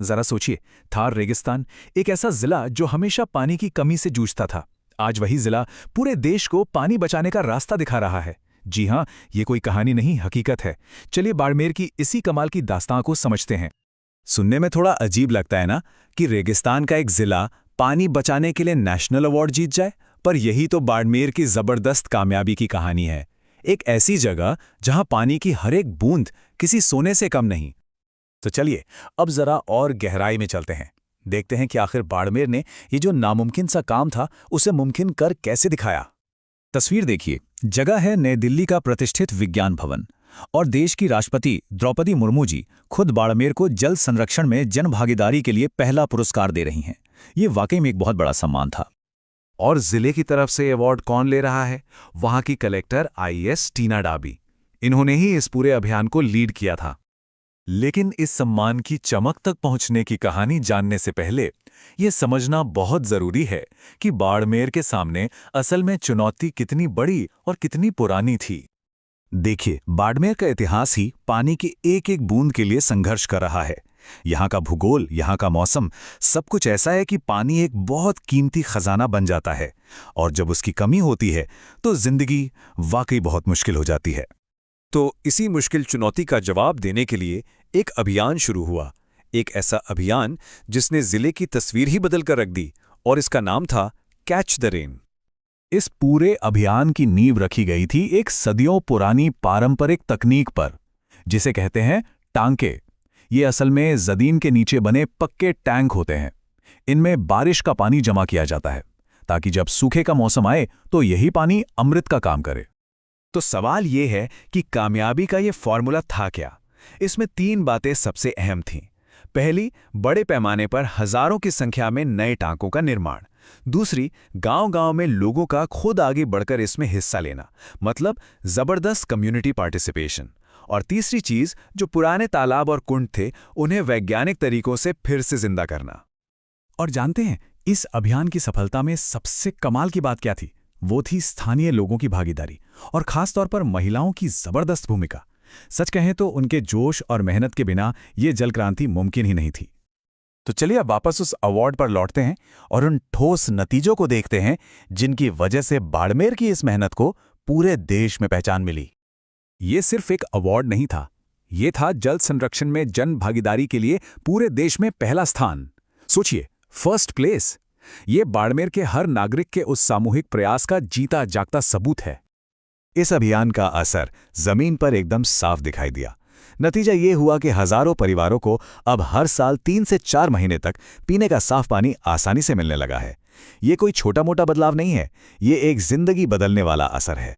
जरा सोचिए, थार रेगिस्तान, एक ऐसा जिला जो हमेशा पानी की कमी से जूझता था, आज वही जिला पूरे देश को पानी बचाने का रास्ता दिखा रहा है। जी हां, ये कोई कहानी नहीं, हकीकत है। चलिए बाड़मेर की इसी कमाल की दास्तां को समझते हैं। सुनने में थोड़ा अजीब लगता है ना कि रेगिस्तान का एक जिला पानी बचाने के लिए नेशनल अवार्ड जीत जाए, पर यही तो बाड़मेर की जबरदस्त कामयाबी की कहानी है। एक ऐसी जगह जहां पानी की हर एक बूंद किसी सोने से कम नहीं। तो चलिए अब जरा और गहराई में चलते हैं, देखते हैं कि आखिर बाड़मेर ने ये जो नामुमकिन सा काम था उसे मुमकिन कर कैसे दिखाया। तस्वीर देखिए, जगह है नई दिल्ली का प्रतिष्ठित विज्ञान भवन, और देश की राष्ट्रपति द्रौपदी मुर्मू जी खुद बाड़मेर को जल संरक्षण में जनभागीदारी के लिए पहला पुरस्कार दे रही हैं। ये वाकई में एक बहुत बड़ा सम्मान था। और जिले की तरफ से अवार्ड कौन ले रहा है? वहां की कलेक्टर आईएएस टीना डाबी। इन्होंने ही इस पूरे अभियान को लीड किया था। लेकिन इस सम्मान की चमक तक पहुंचने की कहानी जानने से पहले ये समझना बहुत जरूरी है कि बाड़मेर के सामने असल में चुनौती कितनी बड़ी और कितनी पुरानी थी। देखिए, बाड़मेर का इतिहास ही पानी की एक एक बूंद के लिए संघर्ष कर रहा है। यहाँ का भूगोल, यहाँ का मौसम, सब कुछ ऐसा है कि पानी एक बहुत कीमती खजाना बन जाता है, और जब उसकी कमी होती है तो जिंदगी वाकई बहुत मुश्किल हो जाती है। तो इसी मुश्किल चुनौती का जवाब देने के लिए एक अभियान शुरू हुआ, एक ऐसा अभियान जिसने जिले की तस्वीर ही बदल कर रख दी, और इसका नाम था कैच द रेन। इस पूरे अभियान की नींव रखी गई थी एक सदियों पुरानी पारंपरिक तकनीक पर, जिसे कहते हैं टांके। ये असल में जमीन के नीचे बने पक्के टैंक होते हैं। इनमें बारिश का पानी जमा किया जाता है ताकि जब सूखे का मौसम आए तो यही पानी अमृत का काम करे। तो सवाल ये है कि कामयाबी का ये फॉर्मूला था क्या? इसमें 3 बातें सबसे अहम थीं। पहली, बड़े पैमाने पर हजारों की संख्या में नए टांकों का निर्माण। दूसरी, गांव-गांव में लोगों का खुद आगे बढ़कर इसमें हिस्सा लेना, मतलब जबरदस्त कम्युनिटी पार्टिसिपेशन। और तीसरी चीज, जो पुराने तालाब और कुंड थे उन्हें वैज्ञानिक तरीकों से फिर से जिंदा करना। और जानते हैं, इस अभियान की सफलता में सबसे कमाल की बात क्या थी? वो थी स्थानीय लोगों की भागीदारी, और खासतौर पर महिलाओं की जबरदस्त भूमिका। सच कहें तो उनके जोश और मेहनत के बिना ये जल क्रांति मुमकिन ही नहीं थी। तो चलिए अब वापस उस अवार्ड पर लौटते हैं और उन ठोस नतीजों को देखते हैं जिनकी वजह से बाड़मेर की इस मेहनत को पूरे देश में पहचान मिली। ये सिर्फ एक अवार्ड नहीं था, ये था जल संरक्षण में जन भागीदारी के लिए पूरे देश में पहला स्थान। सोचिए, फर्स्ट प्लेस। ये बाड़मेर के हर नागरिक के उस सामूहिक प्रयास का जीता जागता सबूत है। इस अभियान का असर जमीन पर एकदम साफ दिखाई दिया। नतीजा ये हुआ कि हजारों परिवारों को अब हर साल 3 से 4 महीने तक पीने का साफ पानी आसानी से मिलने लगा है। ये कोई छोटा मोटा बदलाव नहीं है, ये एक जिंदगी बदलने वाला असर है।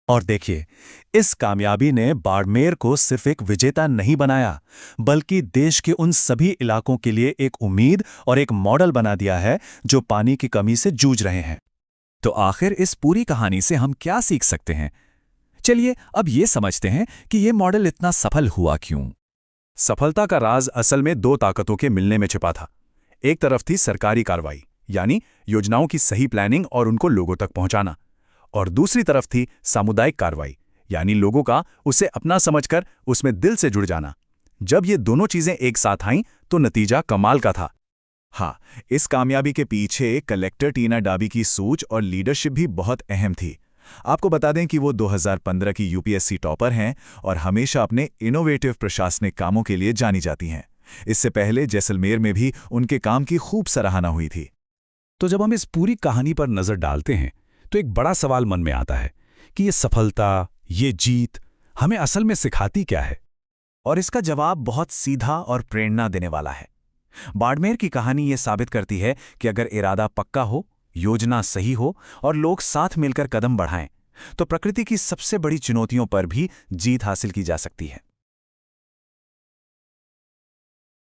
और देखिए, इस कामयाबी ने बाड़मेर को सिर्फ एक विजेता नहीं बनाया, बल्कि देश के उन सभी इलाकों के लिए एक उम्मीद और एक मॉडल बना दिया है जो पानी की कमी से जूझ रहे हैं। तो आखिर इस पूरी कहानी से हम क्या सीख सकते हैं? चलिए अब ये समझते हैं कि ये मॉडल इतना सफल हुआ क्यों। सफलता का राज असल में 2 ताकतों के मिलने में छिपा था। एक तरफ थी सरकारी कार्रवाई, यानी योजनाओं की सही प्लानिंग और उनको लोगों तक पहुंचाना, और दूसरी तरफ थी सामुदायिक कार्रवाई, यानी लोगों का उसे अपना समझकर उसमें दिल से जुड़ जाना। जब ये दोनों चीजें एक साथ आईं तो नतीजा कमाल का था। हाँ, इस कामयाबी के पीछे कलेक्टर टीना डाबी की सोच और लीडरशिप भी बहुत अहम थी। आपको बता दें कि वो 2015 की यूपीएससी टॉपर हैं और हमेशा अपने इनोवेटिव प्रशासनिक कामों के लिए जानी जाती हैं। इससे पहले जैसलमेर में भी उनके काम की खूब सराहना हुई थी। तो जब हम इस पूरी कहानी पर नजर डालते हैं तो एक बड़ा सवाल मन में आता है कि ये सफलता, ये जीत हमें असल में सिखाती क्या है? और इसका जवाब बहुत सीधा और प्रेरणा देने वाला है। बाड़मेर की कहानी ये साबित करती है कि अगर इरादा पक्का हो, योजना सही हो और लोग साथ मिलकर कदम बढ़ाएं, तो प्रकृति की सबसे बड़ी चुनौतियों पर भी जीत हासिल की जा सकती है।